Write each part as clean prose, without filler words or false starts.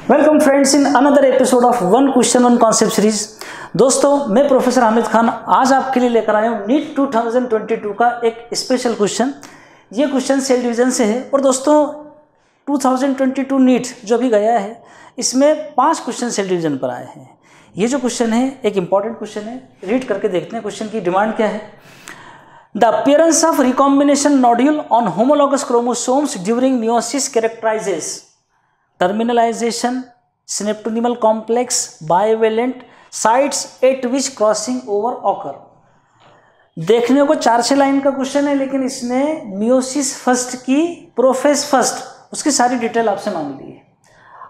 Welcome friends in another episode of one question one concept series. दोस्तों मैं professor Hamid Khan आज आपके लिए लेकर आया हूँ नीट 2022 का एक स्पेशल क्वेश्चन। ये क्वेश्चन सेल डिवीज़न से है और दोस्तों 2022 नीट जो भी गया है इसमें 5 क्वेश्चन सेल डिवीज़न पर आए हैं। ये जो क्वेश्चन है एक इंपॉर्टेंट क्वेश्चन है, रीड करके देखते हैं क्वेश्चन की डिमांड क्या है। The appearance of recombination nodule on homologous chromosomes during meiosis कैरेक्टराइजेस terminalisation, synaptonemal complex, bivalent sites eight which crossing over occur. देखने को 4-6 लाइन का क्वेश्चन है, लेकिन इसने मियोसिस फर्स्ट की प्रोफेस फर्स्ट उसकी सारी डिटेल आपसे मांग ली है।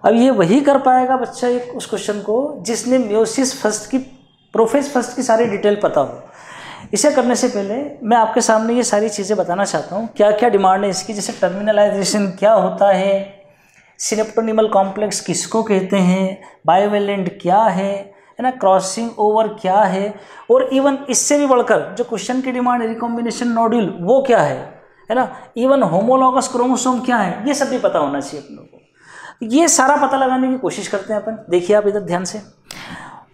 अब ये वही कर पाएगा बच्चा एक उस क्वेश्चन को जिसने मियोसिस फर्स्ट की प्रोफेस फर्स्ट की सारी डिटेल पता हो। इसे करने से पहले मैं आपके सामने ये सारी चीज़ें बताना चाहता हूँ क्या क्या डिमांड है इसकी, जैसे टर्मिनलाइजेशन क्या होता है, सिनेप्टोनिमल कॉम्प्लेक्स किसको कहते हैं, बाइवेलेंट क्या है ना, क्रॉसिंग ओवर क्या है, और इवन इससे भी बढ़कर जो क्वेश्चन की डिमांड है रिकॉम्बिनेशन नोड्यूल वो क्या है ना, इवन होमोलॉगस क्रोमोसोम क्या है, ये सब भी पता होना चाहिए अपन लोगों को। ये सारा पता लगाने की कोशिश करते हैं अपन। देखिए आप इधर ध्यान से,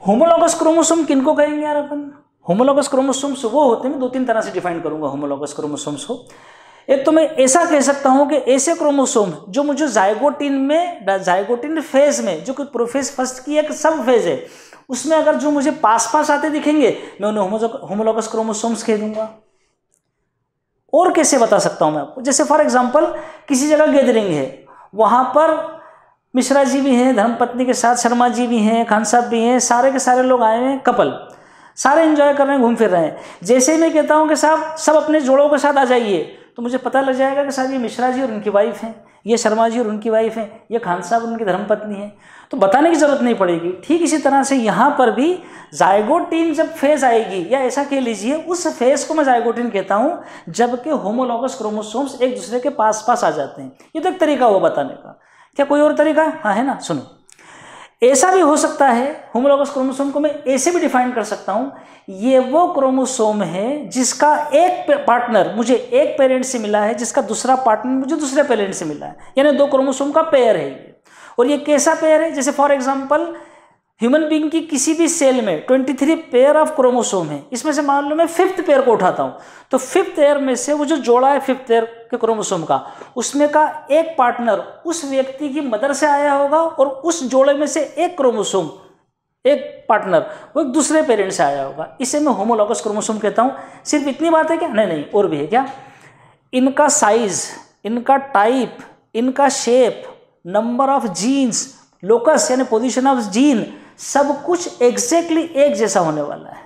होमोलॉगस क्रोमोसोम किनको कहेंगे यार अपन। होमोलॉगस क्रोमोसोम्स वो होते हैं, मैं 2-3 तरह से डिफाइन करूंगा होमोलॉगस क्रोमोसोम्स को। एक तो मैं ऐसा कह सकता हूं कि ऐसे क्रोमोसोम जो मुझे जाइगोटिन फेज में जो कि प्रोफेस फर्स्ट की एक सब फेज है उसमें अगर जो मुझे पास पास आते दिखेंगे मैं उन्हें होमोलॉगस क्रोमोसोम्स कह दूंगा। और कैसे बता सकता हूं मैं आपको, जैसे फॉर एग्जांपल किसी जगह गैदरिंग है, वहां पर मिश्रा जी भी हैं, धर्मपत्नी के साथ शर्मा जी भी हैं, खान साहब भी हैं, सारे के सारे लोग आए हैं, कपल सारे एंजॉय कर रहे हैं, घूम फिर रहे हैं। जैसे ही मैं कहता हूं कि साहब सब अपने जोड़ों के साथ आ जाइए तो मुझे पता लग जाएगा कि साहब ये मिश्रा जी और उनकी वाइफ हैं, ये शर्मा जी और उनकी वाइफ हैं, ये खान साहब और उनकी धर्मपत्नी है, तो बताने की जरूरत नहीं पड़ेगी। ठीक इसी तरह से यहाँ पर भी जाइगोटिन जब फेज आएगी, या ऐसा कह लीजिए उस फेज को मैं जाइगोटिन कहता हूँ जबकि होमोलॉगस क्रोमोसोम्स एक दूसरे के पास पास आ जाते हैं। ये तो एक तरीका हुआ बताने का। क्या कोई और तरीका? हाँ है ना, सुनो। ऐसा भी हो सकता है, होमोलॉगस क्रोमोसोम को मैं ऐसे भी डिफाइन कर सकता हूं, ये वो क्रोमोसोम है जिसका एक पार्टनर मुझे एक पेरेंट से मिला है, जिसका दूसरा पार्टनर मुझे दूसरे पेरेंट से मिला है, यानी 2 क्रोमोसोम का पेयर है ये। और ये कैसा पेयर है? जैसे फॉर एग्जांपल ह्यूमन बीइंग की किसी भी सेल में 23 पेयर ऑफ क्रोमोसोम है, इसमें से मान लो मैं 5th पेयर को उठाता हूं, तो 5th पेयर में से वो जो जोड़ा है 5th पेयर के क्रोमोसोम का, उसमें का एक पार्टनर उस व्यक्ति की मदर से आया होगा और उस जोड़े में से एक क्रोमोसोम एक पार्टनर वो एक दूसरे पेरेंट से आया होगा। इसे मैं होमोलॉगस क्रोमोसोम कहता हूं। सिर्फ इतनी बात है क्या? नहीं, और भी है क्या। इनका साइज, इनका टाइप, इनका shape, number of genes, locus यानी पोजीशन ऑफ जीन, सब कुछ एग्जैक्टली एक जैसा होने वाला है।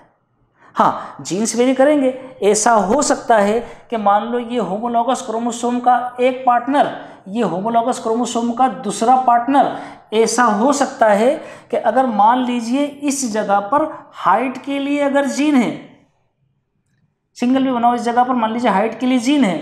हाँ, जीन्स वेरी करेंगे। ऐसा हो सकता है कि मान लो ये होमोलॉगस क्रोमोसोम का एक पार्टनर, ये होमोलॉगस क्रोमोसोम का दूसरा पार्टनर। ऐसा हो सकता है कि अगर मान लीजिए इस जगह पर हाइट के लिए अगर जीन है, सिंगल भी बनाओ, इस जगह पर मान लीजिए हाइट के लिए जीन है,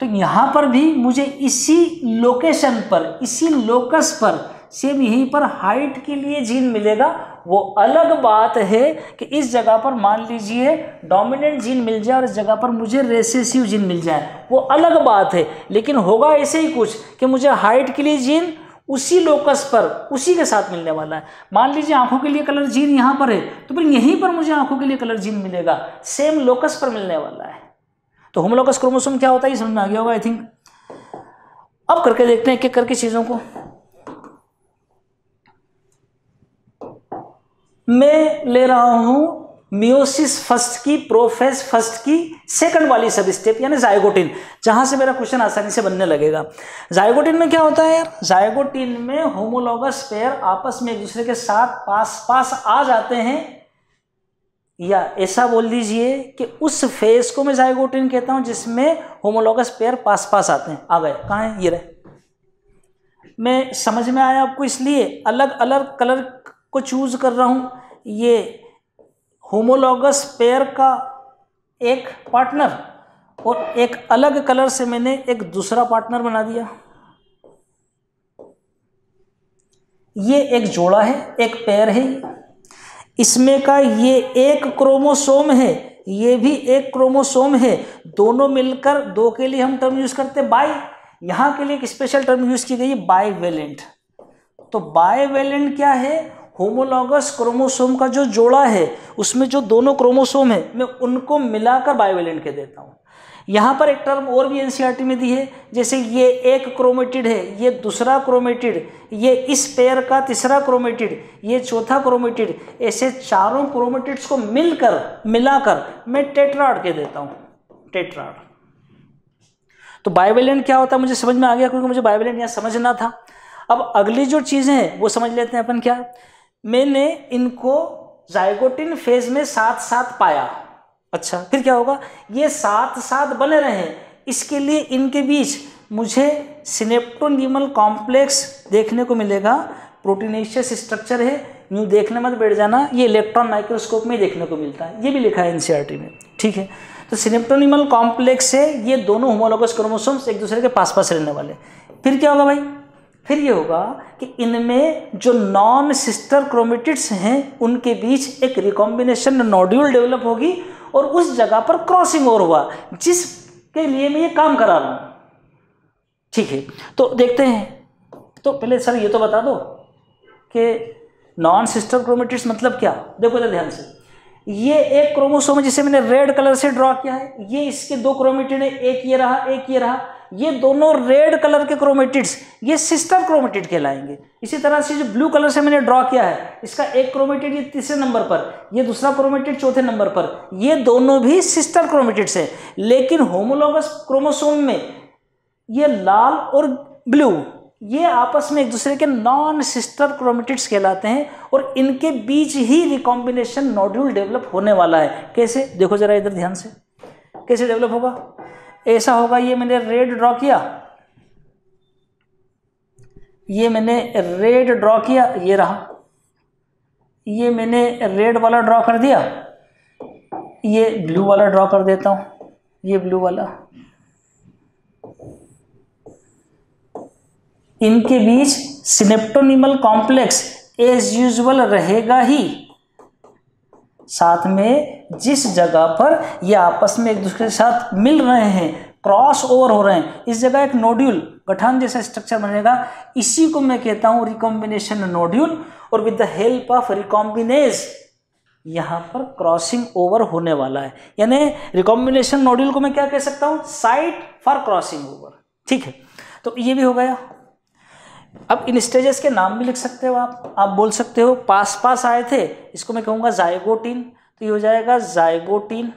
तो यहाँ पर भी मुझे इसी लोकेशन पर, इसी लोकस पर, सेम यहीं पर हाइट के लिए जीन मिलेगा। वो अलग बात है कि इस जगह पर मान लीजिए डोमिनेंट जीन मिल जाए और इस जगह पर मुझे रेसेसिव जीन मिल जाए, वो अलग बात है। लेकिन होगा ऐसे ही कुछ कि मुझे हाइट के लिए जीन उसी लोकस पर उसी के साथ मिलने वाला है। मान लीजिए आंखों के लिए कलर जीन यहाँ पर है, तो फिर यहीं पर मुझे आंखों के लिए कलर जीन मिलेगा, सेम लोकस पर मिलने वाला है। तो होमोलॉगस क्रोमोसोम क्या होता है ये समझ में आ गया होगा आई थिंक। अब करके देखते हैं एक एक करके चीजों को। मैं ले रहा हूं मियोसिस फर्स्ट की प्रोफेस फर्स्ट की सेकंड वाली सब स्टेप, यानी जाइगोटिन, जहां से मेरा क्वेश्चन आसानी से बनने लगेगा। जाइगोटिन में क्या होता है यार? जाइगोटिन में होमोलॉगस पेयर आपस में एक दूसरे के साथ पास पास आ जाते हैं, या ऐसा बोल दीजिए कि उस फेज को मैं जाइगोटिन कहता हूं जिसमें होमोलॉगस पेयर पास पास आते हैं। आ गए, कहाँ है? ये रहे। मैं समझ में आया आपको, इसलिए अलग अलग कलर को चूज कर रहा हूं। ये होमोलॉगस पेयर का एक पार्टनर और एक अलग कलर से मैंने एक दूसरा पार्टनर बना दिया। ये एक जोड़ा है, एक पेयर है, इसमें का ये एक क्रोमोसोम है, ये भी एक क्रोमोसोम है, दोनों मिलकर 2 के लिए हम टर्म यूज करते हैं बाई। यहां के लिए एक स्पेशल टर्म यूज की गई है बाईवेलेंट। तो बाइवेलेंट क्या है, होमोलॉगस क्रोमोसोम का जो जोड़ा है उसमें जो दोनों क्रोमोसोम है मैं उनको मिलाकर बाइवेलेंट कह देता हूँ। यहाँ पर एक टर्म और भी एनसीईआरटी में दी है, जैसे ये एक क्रोमेटिड है, ये दूसरा क्रोमेटिड, ये इस पेयर का तीसरा क्रोमेटिड, ये चौथा क्रोमेटिड, ऐसे चारों क्रोमेटिड्स को मिलाकर मैं टेट्राड कह देता हूँ, टेट्राड। तो बाइवेलेंट क्या होता है मुझे समझ में आ गया, क्योंकि मुझे बाइवेलेंट यहाँ समझना था। अब अगली जो चीज़ें हैं वो समझ लेते हैं अपन। क्या, मैंने इनको जाइगोटिन फेज में साथ साथ पाया। अच्छा, फिर क्या होगा, ये साथ साथ बने रहे, इसके लिए इनके बीच मुझे सिनेप्टोनीमल कॉम्प्लेक्स देखने को मिलेगा। प्रोटीनेशियस स्ट्रक्चर है, यूँ देखने मत बैठ जाना, ये इलेक्ट्रॉन माइक्रोस्कोप में देखने को मिलता है, ये भी लिखा है एनसीईआरटी में, ठीक है। तो सिनेप्टोनीमल कॉम्प्लेक्स से ये दोनों होमोलॉगस क्रोमोसोम्स एक दूसरे के पास पास रहने वाले। फिर क्या होगा भाई, फिर ये होगा कि इनमें जो नॉन सिस्टर क्रोमेटिड्स हैं उनके बीच एक रिकॉम्बिनेशन नोड्यूल डेवलप होगी और उस जगह पर क्रॉसिंग ओवर हुआ जिसके लिए मैं ये काम करा रहा हूँ, ठीक है। तो देखते हैं, तो पहले सर ये तो बता दो कि नॉन सिस्टर क्रोमेटिड्स मतलब क्या। देखो तो ध्यान से, ये एक क्रोमोसोम है जिसे मैंने रेड कलर से ड्रॉ किया है, ये इसके दो क्रोमेटिड है, एक ये रहा एक ये रहा, ये दोनों रेड कलर के क्रोमेटिड्स ये सिस्टर क्रोमेटिड कहलाएंगे। इसी तरह से जो ब्लू कलर से मैंने ड्रॉ किया है, इसका एक क्रोमेटिड ये तीसरे नंबर पर, ये दूसरा क्रोमेटिड चौथे नंबर पर, ये दोनों भी सिस्टर क्रोमेटिड्स हैं। लेकिन होमोलॉगस क्रोमोसोम में ये लाल और ब्लू ये आपस में एक दूसरे के नॉन सिस्टर क्रोमेटिड्स कहलाते हैं और इनके बीच ही रिकॉम्बिनेशन नोड्यूल डेवलप होने वाला है। कैसे, देखो जरा इधर ध्यान से, कैसे डेवलप होगा। ऐसा होगा, ये मैंने रेड ड्रॉ किया, ये मैंने रेड ड्रॉ किया, ये रहा, ये मैंने रेड वाला ड्रॉ कर दिया, ये ब्लू वाला ड्रॉ कर देता हूं, ये ब्लू वाला। इनके बीच सिनेप्टोनीमल कॉम्प्लेक्स एज यूजुअल रहेगा ही, साथ में जिस जगह पर ये आपस में एक दूसरे के साथ मिल रहे हैं, क्रॉस ओवर हो रहे हैं, इस जगह एक नोड्यूल गठान जैसा स्ट्रक्चर बनेगा, इसी को मैं कहता हूं रिकॉम्बिनेशन नोड्यूल। और with the help of recombinase यहां पर क्रॉसिंग ओवर होने वाला है, यानी रिकॉम्बिनेशन नोड्यूल को मैं क्या कह सकता हूं, साइट फॉर क्रॉसिंग ओवर, ठीक है। तो ये भी हो गया। अब इन स्टेजेस के नाम भी लिख सकते हो आप बोल सकते हो पास पास आए थे, इसको मैं कहूंगा जाइगोटीन, तो ये हो जाएगा जाइगोटीन।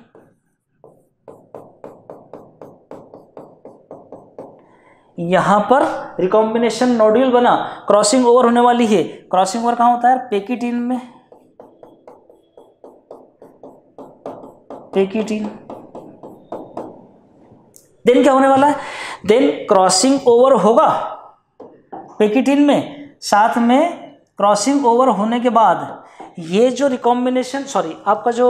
यहां पर रिकॉम्बिनेशन नोड्यूल बना, क्रॉसिंग ओवर होने वाली है। क्रॉसिंग ओवर कहां होता है, पेकिटीन में, पेकिटीन। देन क्या होने वाला है, देन क्रॉसिंग ओवर होगा पेकिटीन में, साथ में क्रॉसिंग ओवर होने के बाद ये जो रिकॉम्बिनेशन आपका जो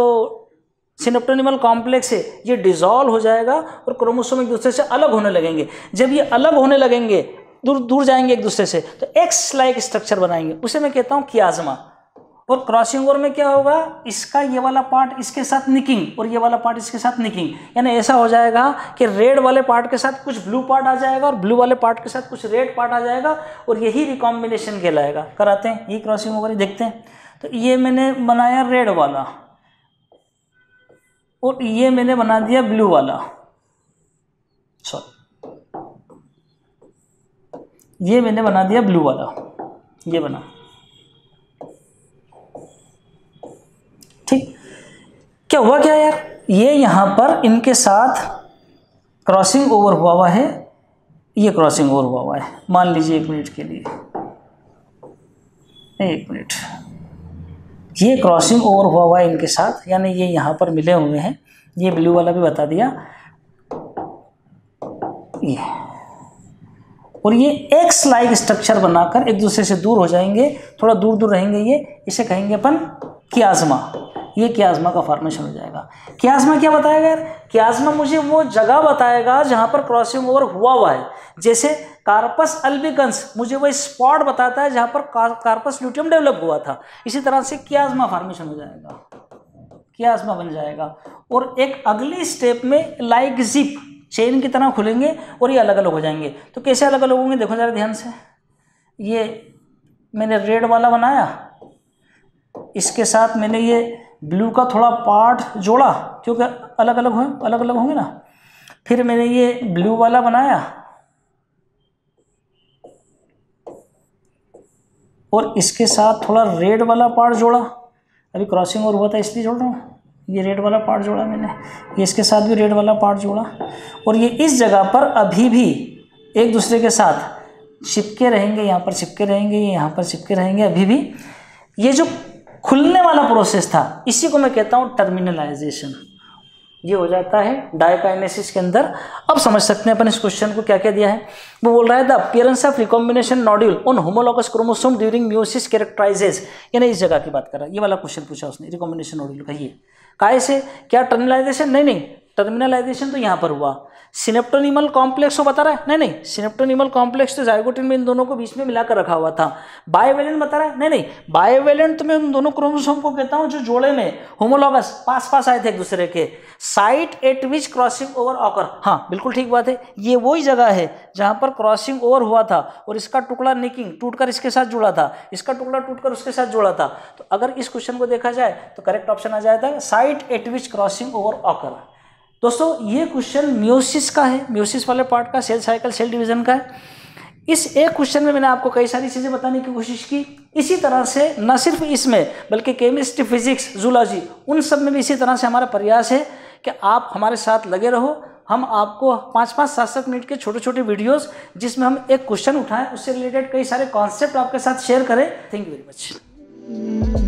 सिनेप्टोनीमल कॉम्प्लेक्स है ये डिसॉल्व हो जाएगा और क्रोमोसोम एक दूसरे से अलग होने लगेंगे। जब ये अलग होने लगेंगे, दूर दूर जाएंगे एक दूसरे से, तो एक्स लाइक स्ट्रक्चर बनाएंगे, उसे मैं कहता हूँ कियाज्मा। और क्रॉसिंग ओवर में क्या होगा, इसका ये वाला पार्ट इसके साथ निकिंग और ये वाला पार्ट इसके साथ निकिंग, यानी ऐसा हो जाएगा कि रेड वाले पार्ट के साथ कुछ ब्लू पार्ट आ जाएगा और ब्लू वाले पार्ट के साथ कुछ रेड पार्ट आ जाएगा और यही रिकॉम्बिनेशन कहलाएगा। कराते हैं ये क्रॉसिंग ओवर, देखते हैं। तो ये मैंने बनाया रेड वाला और ये मैंने बना दिया ब्लू वाला, ये मैंने बना दिया ब्लू वाला, ये बना, ठीक। क्या हुआ क्या यार, ये यहां पर इनके साथ क्रॉसिंग ओवर हुआ है, ये क्रॉसिंग ओवर हुआ है। मान लीजिए 1 मिनट के लिए, 1 मिनट, ये क्रॉसिंग ओवर हुआ है इनके साथ, यानी ये यहां पर मिले हुए हैं। ये ब्लू वाला भी बता दिया, ये और ये एक्स लाइक स्ट्रक्चर बनाकर एक दूसरे से दूर हो जाएंगे, थोड़ा दूर दूर रहेंगे, ये इसे कहेंगे अपन कियाज्मा। ये कियाज्मा का फॉर्मेशन हो जाएगा। कियाज्मा क्या बताएगा यार, कियाज्मा मुझे वो जगह बताएगा जहां पर क्रॉसिंग ओवर हुआ है। जैसे कार्पस अल्बिकन्स मुझे वो स्पॉट बताता है जहां पर कार्पस ल्यूटियम डेवलप हुआ था, इसी तरह से कियाज्मा फॉर्मेशन हो जाएगा, कियाज्मा बन जाएगा। और एक अगली स्टेप में लाइक जिप चेन की तरह खुलेंगे और ये अलग अलग हो जाएंगे। तो कैसे अलग अलग होंगे, देखो जरा ध्यान से, ये मैंने रेड वाला बनाया, इसके साथ मैंने ये ब्लू का थोड़ा पार्ट जोड़ा क्योंकि अलग अलग होंगे ना। फिर मैंने ये ब्लू वाला बनाया और इसके साथ थोड़ा रेड वाला पार्ट जोड़ा। अभी क्रॉसिंग और हुआ था इसलिए जोड़ रहा हूँ। ये रेड वाला पार्ट जोड़ा मैंने, ये इसके साथ भी रेड वाला पार्ट जोड़ा और ये इस जगह पर अभी भी एक दूसरे के साथ चिपके रहेंगे, यहाँ पर चिपके रहेंगे, यहाँ पर चिपके रहेंगे अभी भी। ये जो खुलने वाला प्रोसेस था इसी को मैं कहता हूँ टर्मिनलाइजेशन। ये हो जाता है डायकाइनेसिस के अंदर। अब समझ सकते हैं अपन इस क्वेश्चन को क्या क्या दिया है। वो बोल रहा है the appearance of recombination nodule on homologous chromosome during meiosis कैरेक्टराइजेस, यानी इस जगह की बात कर रहा है। ये वाला क्वेश्चन पूछा उसने, रिकॉम्बिनेशन नॉड्यूल का। ये काहे से क्या टर्मिनलाइजेशन? नहीं, टर्मिनलाइजेशन तो यहाँ पर हुआ। सिनेप्टोनिमल कॉम्प्लेक्स को बता रहा है? नहीं, सिनेप्टोनिमल कॉम्प्लेक्स तो जाइगोटिन में इन दोनों को बीच में मिलाकर रखा हुआ था। बायोवेलेंट बता रहा है? नहीं, बायोवेलेंट तो मैं उन दोनों क्रोमोसोम को कहता हूं जो जोड़े में होमोलॉगस पास आए थे एक दूसरे के। साइट एट विच क्रॉसिंग ओवर ऑकर, हाँ बिल्कुल ठीक बात है। ये वही जगह है जहां पर क्रॉसिंग ओवर हुआ था और इसका टुकड़ा निकिंग टूटकर इसके साथ जुड़ा था, इसका टुकड़ा टूटकर उसके साथ जुड़ा था। तो अगर इस क्वेश्चन को देखा जाए तो करेक्ट ऑप्शन आ जाता साइट एट विच क्रॉसिंग ओवर ऑकर। दोस्तों ये क्वेश्चन म्यूसिस का है, म्यूसिस वाले पार्ट का, सेल साइकिल सेल डिवीजन का है। इस एक क्वेश्चन में मैंने आपको कई सारी चीज़ें बताने की कोशिश की। इसी तरह से न सिर्फ इसमें बल्कि केमिस्ट्री, फिजिक्स, जूलॉजी, उन सब में भी इसी तरह से हमारा प्रयास है कि आप हमारे साथ लगे रहो। हम आपको 5-5, 7-7 मिनट के छोटे छोटे वीडियोस जिसमें हम एक क्वेश्चन उठाएं उससे रिलेटेड कई सारे कॉन्सेप्ट आपके साथ शेयर करें। Thank you very much.